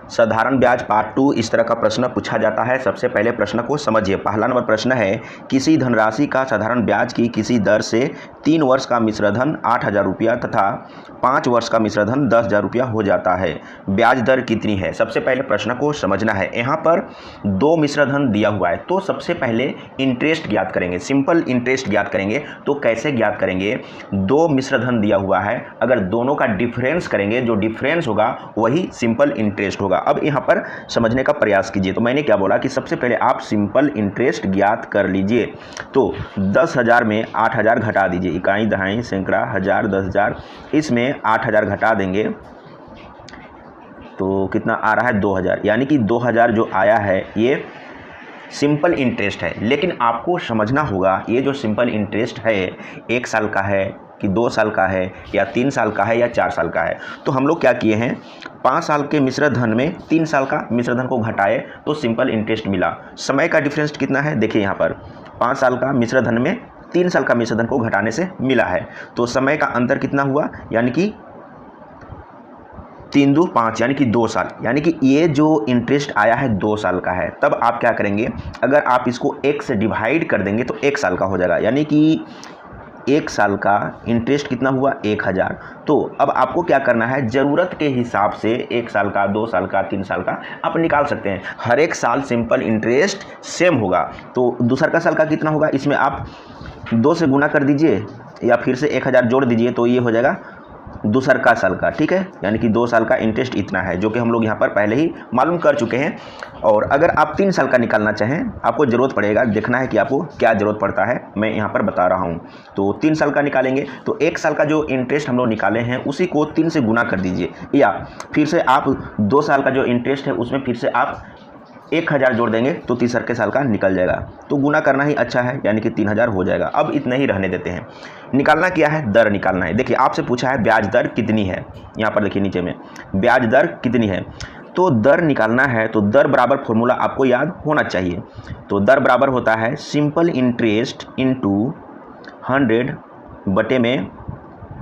साधारण ब्याज पार्ट 2 इस तरह का प्रश्न पूछा जाता है। सबसे पहले प्रश्न को समझिए। पहला नंबर प्रश्न है, किसी धनराशि का साधारण ब्याज की किसी दर से 3 वर्ष का मिश्रधन 8,000 रुपया तथा 5 वर्ष का मिश्रधन 10,000 रुपया हो जाता है। ब्याज दर कितनी है? सबसे पहले प्रश्न को समझना है। यहाँ पर 2 मिश्रधन दिया हुआ है, तो सबसे पहले इंटरेस्ट ज्ञात करेंगे। सिंपल इंटरेस्ट ज्ञात करेंगे। तो कैसे ज्ञात करेंगे? 2 मिश्रधन दिया हुआ है, अगर दोनों का डिफरेंस करेंगे, जो डिफरेंस होगा वही सिंपल इंटरेस्ट होगा। अब यहाँ पर समझने का प्रयास कीजिए। तो मैंने क्या बोला कि सबसे पहले आप सिंपल इंटरेस्ट ज्ञात कर लीजिए। तो 10,000 में 8,000 घटा दीजिए, इकाई दहाई सैकड़ा हज़ार 10,000, इसमें 8,000 घटा देंगे तो कितना आ रहा है? 2,000। यानी कि 2,000 जो आया है ये सिंपल इंटरेस्ट है। लेकिन आपको समझना होगा ये जो सिंपल इंटरेस्ट है 1 साल का है कि 2 साल का है या 3 साल का है या 4 साल का है। तो हम लोग क्या किए हैं, 5 साल के मिश्रधन में 3 साल का मिश्रधन को घटाए तो सिंपल इंटरेस्ट मिला। समय का डिफरेंस कितना है? देखिए यहाँ पर 5 साल का मिश्रधन में 3 साल का मिश्रधन को घटाने से मिला है। तो समय का अंतर कितना हुआ? यानी कि 3 दूनी 5 यानी कि 2 साल। यानी कि ये जो इंटरेस्ट आया है 2 साल का है। तब आप क्या करेंगे, अगर आप इसको 1 से डिवाइड कर देंगे तो 1 साल का हो जाएगा। यानी कि 1 साल का इंटरेस्ट कितना हुआ? 1,000। तो अब आपको क्या करना है, ज़रूरत के हिसाब से 1 साल का, 2 साल का, 3 साल का आप निकाल सकते हैं। हर एक साल सिंपल इंटरेस्ट सेम होगा। तो दूसरा का साल का कितना होगा, इसमें आप 2 से गुना कर दीजिए या फिर से 1,000 जोड़ दीजिए तो ये हो जाएगा दूसर का साल का। ठीक है, यानी कि 2 साल का इंटरेस्ट इतना है, जो कि हम लोग यहाँ पर पहले ही मालूम कर चुके हैं। और अगर आप 3 साल का निकालना चाहें, आपको ज़रूरत पड़ेगा, देखना है कि आपको क्या ज़रूरत पड़ता है, मैं यहाँ पर बता रहा हूँ। तो 3 साल का निकालेंगे तो 1 साल का जो इंटरेस्ट हम लोग निकाले हैं उसी को 3 से गुना कर दीजिए, या फिर से आप 2 साल का जो इंटरेस्ट है उसमें फिर से आप 1,000 जोड़ देंगे तो तीसरे के साल का निकल जाएगा। तो गुना करना ही अच्छा है, यानी कि 3,000 हो जाएगा। अब इतना ही रहने देते हैं। निकालना क्या है? दर निकालना है। देखिए आपसे पूछा है ब्याज दर कितनी है, यहाँ पर देखिए नीचे में ब्याज दर कितनी है। तो दर निकालना है तो दर बराबर फॉर्मूला आपको याद होना चाहिए। तो दर बराबर होता है सिंपल इंटरेस्ट इंटू 100 बटे में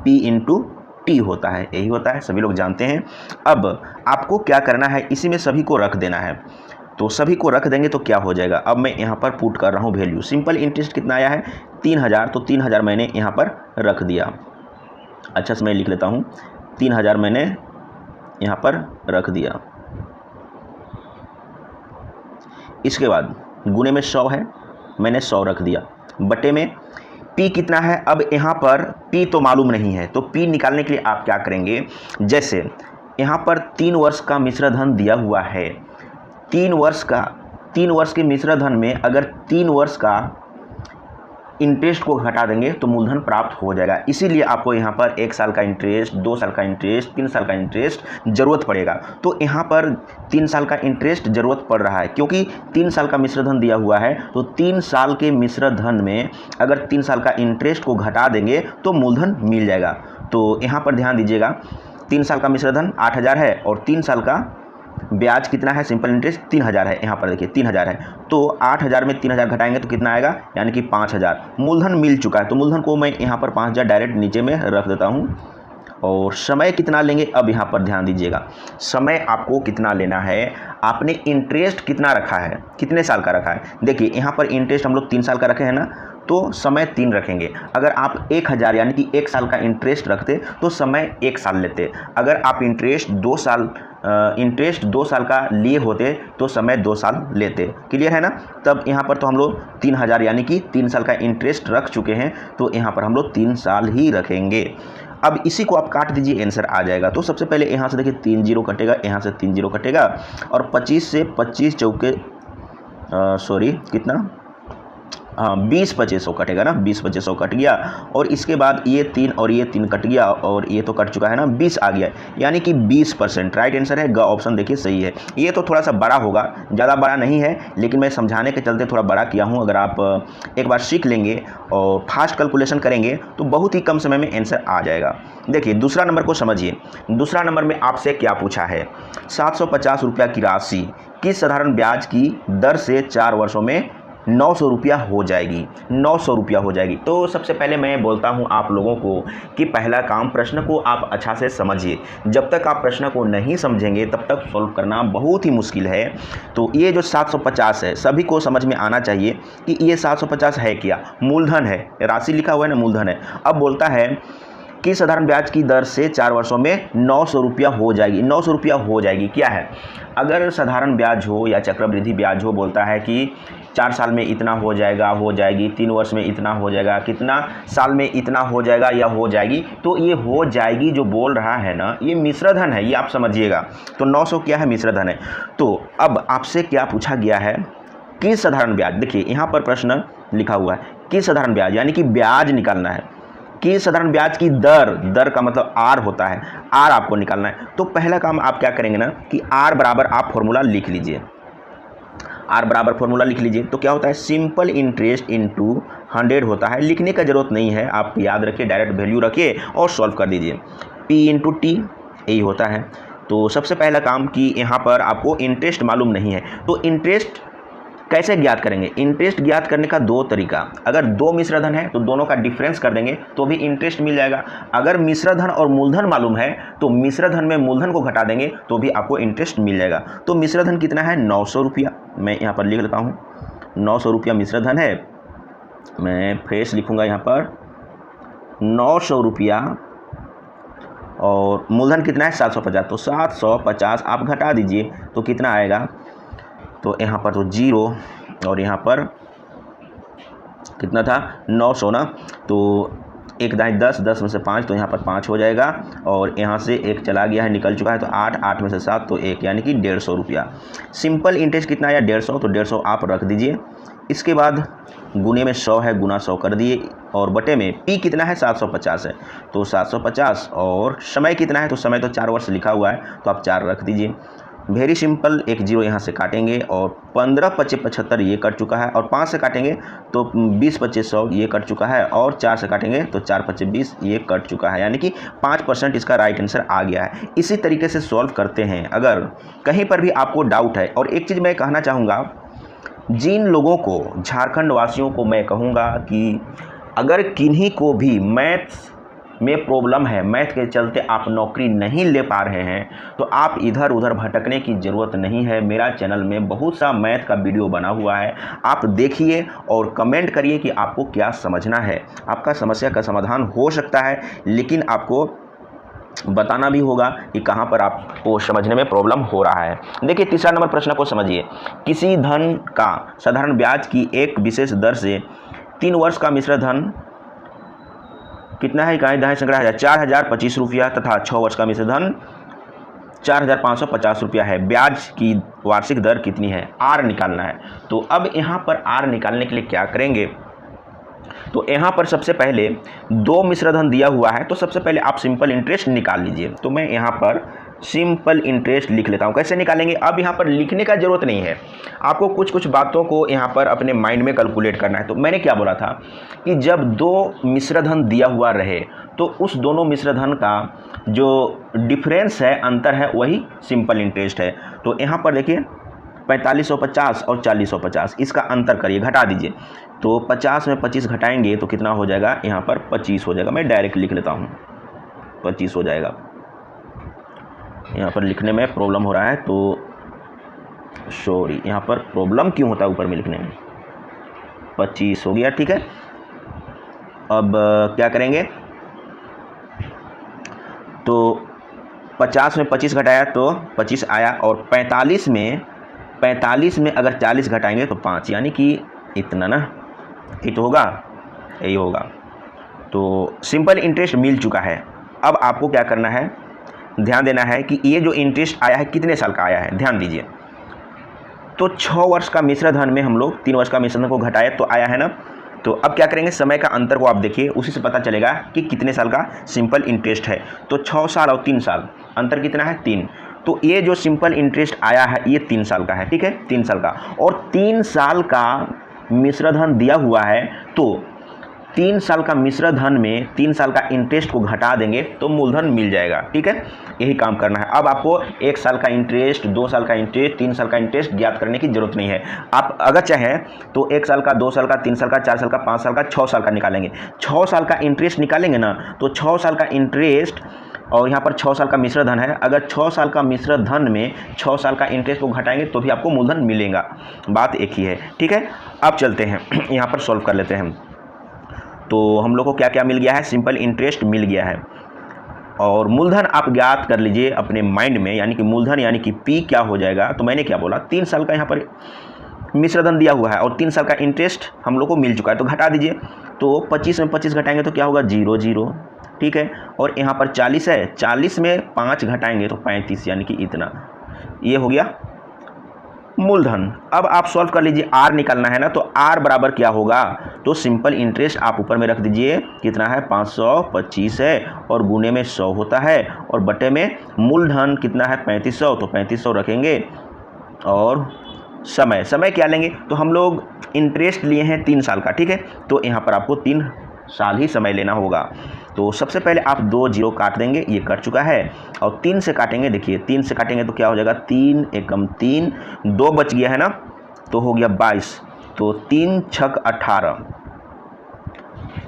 P इंटू टी होता है, यही होता है, सभी लोग जानते हैं। अब आपको क्या करना है, इसी में सभी को रख देना है। तो सभी को रख देंगे तो क्या हो जाएगा, अब मैं यहाँ पर पुट कर रहा हूँ वैल्यू। सिंपल इंटरेस्ट कितना आया है? 3,000। तो 3,000 मैंने यहाँ पर रख दिया। अच्छा से मैं लिख लेता हूँ, 3,000 मैंने यहाँ पर रख दिया। इसके बाद गुने में 100 है, मैंने 100 रख दिया, बटे में P कितना है? अब यहाँ पर P तो मालूम नहीं है, तो P निकालने के लिए आप क्या करेंगे, जैसे यहाँ पर 3 वर्ष का मिश्रधन दिया हुआ है, 3 वर्ष के मिश्रधन में अगर 3 वर्ष का इंटरेस्ट को घटा देंगे तो मूलधन प्राप्त हो जाएगा। इसीलिए आपको यहाँ पर 1 साल का इंटरेस्ट, 2 साल का इंटरेस्ट, 3 साल का इंटरेस्ट ज़रूरत पड़ेगा। तो यहाँ पर 3 साल का इंटरेस्ट ज़रूरत पड़ रहा है, क्योंकि 3 साल का मिश्रधन दिया हुआ है। तो 3 साल के मिश्रधन में अगर 3 साल का इंटरेस्ट को घटा देंगे तो मूलधन मिल जाएगा। तो यहाँ पर ध्यान दीजिएगा, 3 साल का मिश्रधन 8,000 है और 3 साल का ब्याज कितना है, सिंपल इंटरेस्ट 3,000 है। यहाँ पर देखिए 3,000 है, तो 8,000 में 3,000 घटाएंगे तो कितना आएगा, यानी कि 5,000। मूलधन मिल चुका है, तो मूलधन को मैं यहाँ पर 5,000 डायरेक्ट नीचे में रख देता हूँ। और समय कितना लेंगे, अब यहाँ पर ध्यान दीजिएगा, समय आपको कितना लेना है, आपने इंटरेस्ट कितना रखा है, कितने साल का रखा है। देखिए यहाँ पर इंटरेस्ट हम लोग 3 साल का रखे हैं ना, तो समय 3 रखेंगे। अगर आप 1,000 यानी कि 1 साल का इंटरेस्ट रखते तो समय 1 साल लेते। अगर आप इंटरेस्ट 2 साल का लिए होते तो समय 2 साल लेते। क्लियर है ना। तब यहाँ पर तो हम लोग 3,000 यानी कि 3 साल का इंटरेस्ट रख चुके हैं, तो यहाँ पर हम लोग 3 साल ही रखेंगे। अब इसी को आप काट दीजिए, आंसर आ जाएगा। तो सबसे पहले यहाँ से देखिए 3 जीरो कटेगा, यहाँ से 3 जीरो कटेगा, और 25 से 25 चौके कितना, हाँ 20-25 कटेगा ना, 20-25 कट गया। और इसके बाद ये 3 और ये 3 कट गया, और ये तो कट चुका है ना, 20 आ गया, यानी कि 20%। राइट आंसर है ग ऑप्शन, देखिए सही है। ये तो थोड़ा सा बड़ा होगा, ज़्यादा बड़ा नहीं है, लेकिन मैं समझाने के चलते थोड़ा बड़ा किया हूँ। अगर आप एक बार सीख लेंगे और फास्ट कैलकुलेशन करेंगे तो बहुत ही कम समय में आंसर आ जाएगा। देखिए दूसरा नंबर को समझिए। दूसरा नंबर में आपसे क्या पूछा है, 750 रुपया की राशि किस साधारण ब्याज की दर से 4 वर्षों में 900 रुपया हो जाएगी, 900 रुपया हो जाएगी। तो सबसे पहले मैं बोलता हूं आप लोगों को कि पहला काम, प्रश्न को आप अच्छा से समझिए। जब तक आप प्रश्न को नहीं समझेंगे तब तक सॉल्व करना बहुत ही मुश्किल है। तो ये जो 750 है, सभी को समझ में आना चाहिए कि ये 750 है क्या, मूलधन है, राशि लिखा हुआ है ना, मूलधन है। अब बोलता है कि साधारण ब्याज की दर से 4 वर्षों में 900 रुपया हो जाएगी। 900 रुपया हो जाएगी क्या है, अगर साधारण ब्याज हो या चक्रवृद्धि ब्याज हो, बोलता है कि 4 साल में इतना हो जाएगा, हो जाएगी, 3 वर्ष में इतना हो जाएगा, कितना साल में इतना हो जाएगा या हो जाएगी। तो ये हो जाएगी जो बोल रहा है ना, ये मिश्रधन है, ये आप समझिएगा। तो 900 क्या है, मिश्रधन है। तो अब आपसे क्या पूछा गया है कि साधारण ब्याज, देखिए यहाँ पर प्रश्न लिखा हुआ है कि साधारण ब्याज, यानी कि ब्याज निकालना है कि साधारण ब्याज की दर, दर का मतलब आर होता है, आर आपको निकालना है। तो पहला काम आप क्या करेंगे ना कि आर बराबर आप फॉर्मूला लिख लीजिए, आर बराबर फॉर्मूला लिख लीजिए। तो क्या होता है, सिंपल इंटरेस्ट इनटू 100 होता है। लिखने का जरूरत नहीं है, आप याद रखिए, डायरेक्ट वैल्यू रखिए और सॉल्व कर दीजिए। पी इंटू टी यही होता है। तो सबसे पहला काम कि यहाँ पर आपको इंटरेस्ट मालूम नहीं है, तो इंटरेस्ट कैसे ज्ञात करेंगे। इंटरेस्ट ज्ञात करने का 2 तरीका, अगर 2 मिश्रधन है तो दोनों का डिफरेंस कर देंगे तो भी इंटरेस्ट मिल जाएगा। अगर मिश्रधन और मूलधन मालूम है तो मिश्रधन में मूलधन को घटा देंगे तो भी आपको इंटरेस्ट मिल जाएगा। तो मिश्रधन कितना है, 900 रुपया। मैं यहाँ पर लिख लेता हूँ, 900 रुपया मिश्रधन है। मैं फ्रेश लिखूँगा यहाँ पर 900 रुपया, और मूलधन कितना है 750। तो 750 आप घटा दीजिए तो कितना आएगा, तो यहाँ पर तो 0 और यहाँ पर कितना था 900 ना, तो 1 दाएँ 10, 10 में से 5, तो यहाँ पर 5 हो जाएगा, और यहाँ से 1 चला गया है, निकल चुका है, तो 8, 8 में से 7 तो 1, यानी कि 150 रुपया। सिंपल इंटरेस्ट कितना आया 150, तो 150 आप रख दीजिए। इसके बाद गुने में 100 है, गुना 100 कर दिए, और बटे में पी कितना है 750 है, तो 750, और समय कितना है, तो समय तो 4 वर्ष लिखा हुआ है तो आप 4 रख दीजिए। वेरी सिंपल, 1 0 यहाँ से काटेंगे, और 15 25 75 ये कट चुका है, और 5 से काटेंगे तो 20 25 100 ये कट चुका है, और 4 से काटेंगे तो 4 25 20 ये कट चुका है, यानी कि 5% इसका राइट आंसर आ गया है। इसी तरीके से सॉल्व करते हैं। अगर कहीं पर भी आपको डाउट है, और एक चीज़ मैं कहना चाहूँगा, जिन लोगों को, झारखंड वासियों को मैं कहूँगा कि अगर किन्हीं को भी मैथ्स में प्रॉब्लम है, मैथ के चलते आप नौकरी नहीं ले पा रहे हैं, तो आप इधर उधर भटकने की ज़रूरत नहीं है। मेरा चैनल में बहुत सा मैथ का वीडियो बना हुआ है, आप देखिए और कमेंट करिए कि आपको क्या समझना है। आपका समस्या का समाधान हो सकता है, लेकिन आपको बताना भी होगा कि कहाँ पर आपको समझने में प्रॉब्लम हो रहा है। देखिए तीसरा नंबर प्रश्न को समझिए। किसी धन का साधारण ब्याज की एक विशेष दर से 3 वर्ष का मिश्र धन कितना है, इकाई दहाई संग्रह 4025 रुपया, तथा 6 वर्ष का मिश्र धन 4550 रुपया है। ब्याज की वार्षिक दर कितनी है, आर निकालना है। तो अब यहाँ पर आर निकालने के लिए क्या करेंगे, तो यहाँ पर सबसे पहले 2 मिश्रधन दिया हुआ है, तो सबसे पहले आप सिंपल इंटरेस्ट निकाल लीजिए। तो मैं यहाँ पर सिंपल इंटरेस्ट लिख लेता हूँ। कैसे निकालेंगे, अब यहाँ पर लिखने का ज़रूरत नहीं है, आपको कुछ कुछ बातों को यहाँ पर अपने माइंड में कैलकुलेट करना है। तो मैंने क्या बोला था कि जब 2 मिश्रधन दिया हुआ रहे तो उस दोनों मिश्रधन का जो डिफरेंस है, अंतर है, वही सिंपल इंटरेस्ट है। तो यहाँ पर देखिए 4550 और 4050, इसका अंतर करिए, घटा दीजिए। तो 50 में 25 घटाएंगे तो कितना हो जाएगा, यहाँ पर 25 हो जाएगा। मैं डायरेक्ट लिख लेता हूँ, 25 हो जाएगा। यहाँ पर लिखने में प्रॉब्लम हो रहा है, तो सॉरी, यहाँ पर प्रॉब्लम क्यों होता है ऊपर में लिखने में। 25 हो गया, ठीक है। अब क्या करेंगे, तो 50 में 25 घटाया तो 25 आया, और 45 में अगर 40 घटाएंगे तो 5, यानी कि इतना ना, ये तो होगा, यही होगा। तो सिंपल इंटरेस्ट मिल चुका है। अब आपको क्या करना है, ध्यान देना है कि ये जो इंटरेस्ट आया है कितने साल का आया है, ध्यान दीजिए। तो 6 वर्ष का मिश्र धन में हम लोग 3 वर्ष का मिश्र धन को घटाया तो आया है ना। तो अब क्या करेंगे, समय का अंतर को आप देखिए, उसी से पता चलेगा कि कितने साल का सिंपल इंटरेस्ट है। तो 6 साल और 3 साल, अंतर कितना है 3। तो ये जो सिंपल इंटरेस्ट आया है ये 3 साल का है, ठीक है, 3 साल का। और 3 साल का मिश्र धन दिया हुआ है, तो 3 साल का मिश्र धन में 3 साल का इंटरेस्ट को घटा देंगे तो मूलधन मिल जाएगा। ठीक है, यही काम करना है। अब आपको 1 साल का इंटरेस्ट, 2 साल का इंटरेस्ट, 3 साल का इंटरेस्ट ज्ञात करने की जरूरत नहीं है। आप अगर चाहें तो 1 साल का, 2 साल का, 3 साल का, 4 साल का, 5 साल का, 6 साल का निकालेंगे। 6 साल का इंटरेस्ट निकालेंगे ना, तो 6 साल का इंटरेस्ट और यहाँ पर 6 साल का मिश्र धन है। अगर 6 साल का मिश्र धन में 6 साल का इंटरेस्ट को घटाएंगे तो भी आपको मूलधन मिलेगा। बात एक ही है। ठीक है, अब चलते हैं यहाँ पर सॉल्व कर लेते हैं। तो हम लोग को क्या क्या मिल गया है, सिंपल इंटरेस्ट मिल गया है और मूलधन आप ज्ञात कर लीजिए अपने माइंड में, यानी कि मूलधन यानी कि पी क्या हो जाएगा। तो मैंने क्या बोला, 3 साल का यहाँ पर मिश्र धन दिया हुआ है और 3 साल का इंटरेस्ट हम लोग को मिल चुका है, तो घटा दीजिए। तो 25 में 25 घटाएंगे तो क्या होगा, 0 0। ठीक है, और यहाँ पर 40 है, 40 में 5 घटाएंगे तो 35, यानी कि इतना। ये हो गया मूलधन। अब आप सॉल्व कर लीजिए, आर निकालना है ना, तो आर बराबर क्या होगा, तो सिंपल इंटरेस्ट आप ऊपर में रख दीजिए, कितना है 525 है और गुने में 100 होता है और बटे में मूलधन कितना है 3500, तो 3500 रखेंगे। और समय क्या लेंगे, तो हम लोग इंटरेस्ट लिए हैं 3 साल का। ठीक है, तो यहाँ पर आपको 3 साल ही समय लेना होगा। तो सबसे पहले आप 2 0 काट देंगे, ये कट चुका है, और 3 से काटेंगे। देखिए 3 से काटेंगे तो क्या हो जाएगा, 3 एकम 3, 2 बच गया है ना, तो हो गया 22। तो 3 छक 18,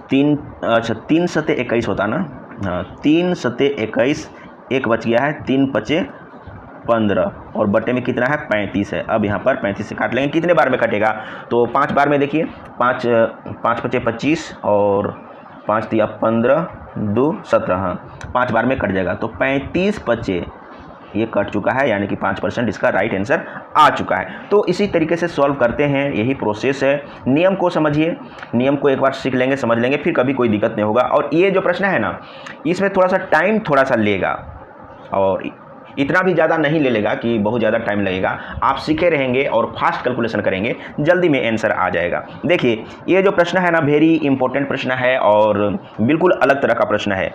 3 सते 21 होता ना, हाँ 3 सते 21, 1 बच गया है, 3 पचे 15 और बटे में कितना है 35 है। अब यहाँ पर 35 से काट लेंगे, कितने बार में कटेगा, तो 5 बार में। देखिए 5 पचे 25 और 5 दिया 15, 2 17, हाँ 5 बार में कट जाएगा। तो 35 पचे ये कट चुका है, यानी कि 5% इसका राइट आंसर आ चुका है। तो इसी तरीके से सॉल्व करते हैं, यही प्रोसेस है। नियम को समझिए, नियम को एक बार सीख लेंगे, समझ लेंगे, फिर कभी कोई दिक्कत नहीं होगा। और ये जो प्रश्न है ना, इसमें थोड़ा सा टाइम थोड़ा सा लेगा और इतना भी ज़्यादा नहीं ले लेगा कि बहुत ज़्यादा टाइम लगेगा। आप सीखे रहेंगे और फास्ट कैलकुलेशन करेंगे, जल्दी में आंसर आ जाएगा। देखिए ये जो प्रश्न है ना, वेरी इंपॉर्टेंट प्रश्न है और बिल्कुल अलग तरह का प्रश्न है।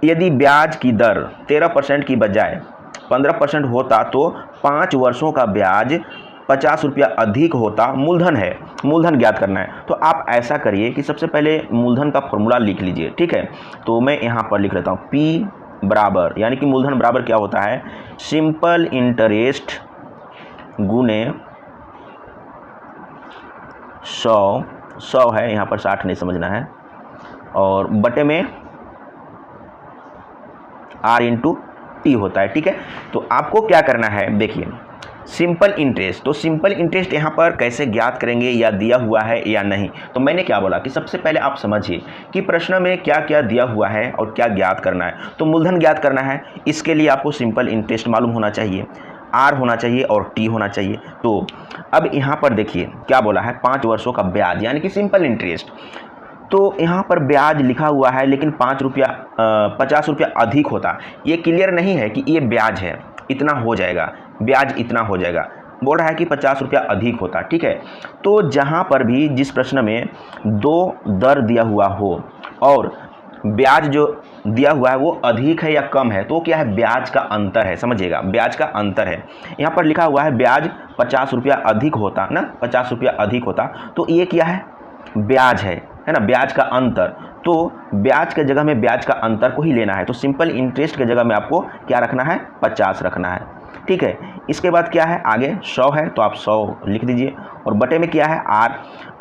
यदि ब्याज की दर 13% की बजाय 15% होता तो 5 वर्षों का ब्याज 50 रुपया अधिक होता। मूलधन है, मूलधन ज्ञात करना है। तो आप ऐसा करिए कि सबसे पहले मूलधन का फॉर्मूला लिख लीजिए। ठीक है, तो मैं यहाँ पर लिख लेता हूँ, P बराबर, यानी कि मूलधन बराबर क्या होता है, सिंपल इंटरेस्ट गुने 100 है, यहाँ पर 60 नहीं समझना है, और बटे में R इंटू टी होता है। ठीक है, तो आपको क्या करना है, देखिए सिंपल इंटरेस्ट, तो सिंपल इंटरेस्ट यहाँ पर कैसे ज्ञात करेंगे, या दिया हुआ है या नहीं। तो मैंने क्या बोला कि सबसे पहले आप समझिए कि प्रश्न में क्या क्या दिया हुआ है और क्या ज्ञात करना है। तो मूलधन ज्ञात करना है, इसके लिए आपको सिंपल इंटरेस्ट मालूम होना चाहिए, आर होना चाहिए और टी होना चाहिए। तो अब यहाँ पर देखिए क्या बोला है, 5 वर्षों का ब्याज यानी कि सिंपल इंटरेस्ट। तो यहाँ पर ब्याज लिखा हुआ है, लेकिन 50 रुपया अधिक होता। ये क्लियर नहीं है कि ये ब्याज है, इतना हो जाएगा, ब्याज इतना हो जाएगा, बोल रहा है कि 50 रुपया अधिक होता। ठीक है, तो जहाँ पर भी जिस प्रश्न में 2 दर दिया हुआ हो और ब्याज जो दिया हुआ है वो अधिक है या कम है, तो क्या है, ब्याज का अंतर है, समझिएगा ब्याज का अंतर है। यहाँ पर लिखा हुआ है ब्याज 50 रुपया अधिक होता ना, 50 रुपया अधिक होता, तो ये क्या है, ब्याज है ना, ब्याज का अंतर। तो ब्याज के जगह में ब्याज का अंतर को ही लेना है, तो सिंपल इंटरेस्ट के जगह में आपको क्या रखना है, 50 रखना है। ठीक है, इसके बाद क्या है, आगे 100 है तो आप 100 लिख दीजिए और बटे में क्या है, R।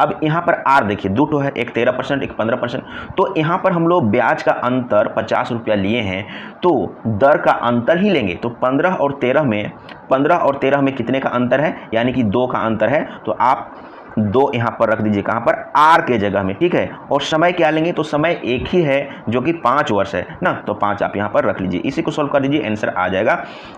अब यहाँ पर R देखिए 2 है, एक 13%, एक 15%। तो यहाँ पर हम लोग ब्याज का अंतर 50 रुपया लिए हैं, तो दर का अंतर ही लेंगे। तो 15 और 13 में कितने का अंतर है, यानी कि 2 का अंतर है। तो आप 2 यहाँ पर रख दीजिए, कहाँ पर, R के जगह में। ठीक है, और समय क्या लेंगे, तो समय एक ही है जो कि 5 वर्ष है ना, तो 5 आप यहाँ पर रख लीजिए। इसी को सॉल्व कर दीजिए, आंसर आ जाएगा।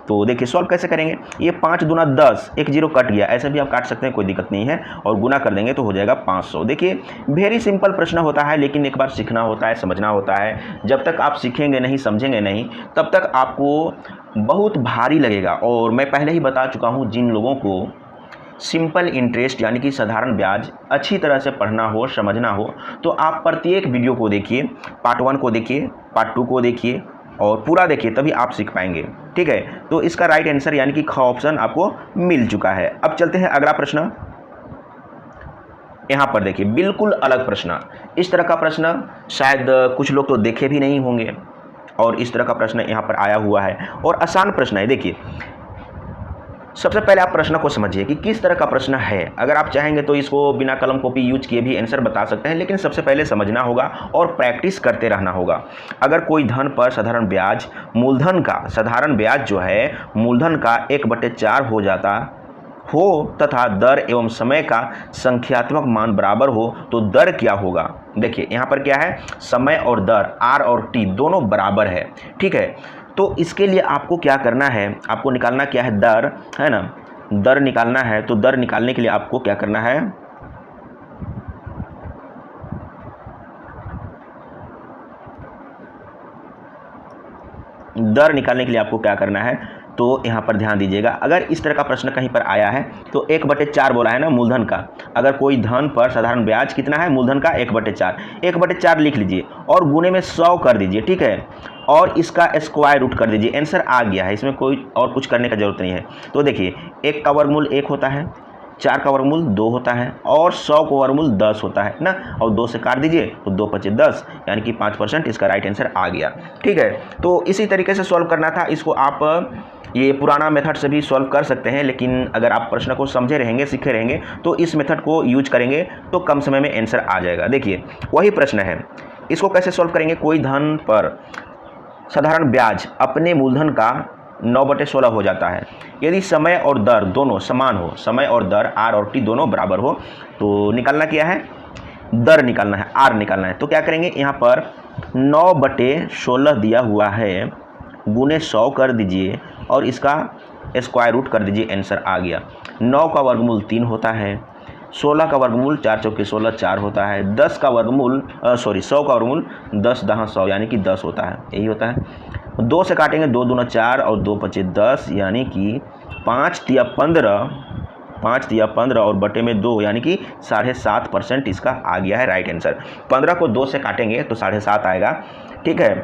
तो देखिए सॉल्व कैसे करेंगे, ये 5 दूना 10, 1 0 कट गया, ऐसे भी आप काट सकते हैं, कोई दिक्कत नहीं है, और गुना कर देंगे तो हो जाएगा 500। देखिए वेरी सिंपल प्रश्न होता है, लेकिन एक बार सीखना होता है, समझना होता है। जब तक आप सीखेंगे नहीं, समझेंगे नहीं, तब तक आपको बहुत भारी लगेगा। और मैं पहले ही बता चुका हूँ, जिन लोगों को सिंपल इंटरेस्ट यानी कि साधारण ब्याज अच्छी तरह से पढ़ना हो, समझना हो, तो आप प्रत्येक वीडियो को देखिए, पार्ट 1 को देखिए, पार्ट 2 को देखिए और पूरा देखिए, तभी आप सीख पाएंगे। ठीक है, तो इसका राइट आंसर यानी कि ख ऑप्शन आपको मिल चुका है। अब चलते हैं अगला प्रश्न। यहाँ पर देखिए बिल्कुल अलग प्रश्न, इस तरह का प्रश्न शायद कुछ लोग तो देखे भी नहीं होंगे, और इस तरह का प्रश्न यहाँ पर आया हुआ है और आसान प्रश्न है। देखिए सबसे पहले आप प्रश्न को समझिए कि किस तरह का प्रश्न है। अगर आप चाहेंगे तो इसको बिना कलम कॉपी यूज किए भी आंसर बता सकते हैं, लेकिन सबसे पहले समझना होगा और प्रैक्टिस करते रहना होगा। अगर कोई धन पर साधारण ब्याज मूलधन का, साधारण ब्याज जो है मूलधन का 1/4 हो जाता हो तथा दर एवं समय का संख्यात्मक मान बराबर हो तो दर क्या होगा। देखिए यहाँ पर क्या है, समय और दर आर और टी दोनों बराबर है, ठीक है। तो इसके लिए आपको क्या करना है, आपको निकालना क्या है, दर है ना, दर निकालना है। तो दर निकालने के लिए आपको क्या करना है, दर निकालने के लिए आपको क्या करना है, तो यहाँ पर ध्यान दीजिएगा। अगर इस तरह का प्रश्न कहीं पर आया है तो 1/4 बोला है ना मूलधन का, अगर कोई धन पर साधारण ब्याज कितना है मूलधन का 1/4, 1/4 लिख लीजिए और गुने में 100 कर दीजिए, ठीक है, और इसका स्क्वायर रूट कर दीजिए। आंसर आ गया है, इसमें कोई और कुछ करने का जरूरत नहीं है। तो देखिए 1 का वर्गमूल 1 होता है, 4 का वर्गमूल 2 होता है और 100 का वर्गमूल 10 होता है ना, और 2 से काट दीजिए तो 2 × 5 = 10, यानी कि 5%। इसका राइट आंसर आ गया, ठीक है। तो इसी तरीके से सॉल्व करना था इसको। आप ये पुराना मेथड से भी सॉल्व कर सकते हैं, लेकिन अगर आप प्रश्न को समझे रहेंगे, सीखे रहेंगे, तो इस मेथड को यूज करेंगे तो कम समय में आंसर आ जाएगा। देखिए वही प्रश्न है, इसको कैसे सॉल्व करेंगे। कोई धन पर साधारण ब्याज अपने मूलधन का 9/16 हो जाता है यदि समय और दर दोनों समान हो, समय और दर आर और टी दोनों बराबर हो। तो निकालना क्या है, दर निकालना है, आर निकालना है। तो क्या करेंगे, यहाँ पर 9/16 दिया हुआ है, गुने 100 कर दीजिए और इसका स्क्वायर रूट कर दीजिए, आंसर आ गया। 9 का वर्गमूल 3 होता है, 16 का वर्गमूल 4 चौके 16 4 होता है, 10 का वर्गमूल 100 का वर्गमूल 10 दहाँ 100 यानी कि 10 होता है, यही होता है। 2 से काटेंगे 2 दूना 4 और 2 × 5 = 10, यानी कि 5 × 15, 5 × 15 और बटे में 2 यानी कि 7.5% इसका आ गया है राइट आंसर। 15 को 2 से काटेंगे तो 7.5 आएगा, ठीक है,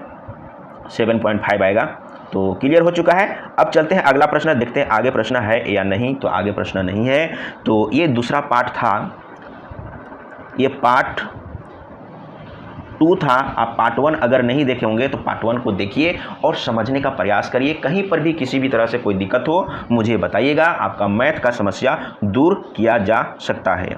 7.5 आएगा। तो क्लियर हो चुका है। अब चलते हैं अगला प्रश्न, देखते हैं आगे प्रश्न है या नहीं। तो आगे प्रश्न नहीं है। तो ये दूसरा पार्ट था, ये पार्ट 2 था। आप पार्ट 1 अगर नहीं देखे होंगे तो पार्ट 1 को देखिए और समझने का प्रयास करिए। कहीं पर भी किसी भी तरह से कोई दिक्कत हो मुझे बताइएगा, आपका मैथ का समस्या दूर किया जा सकता है।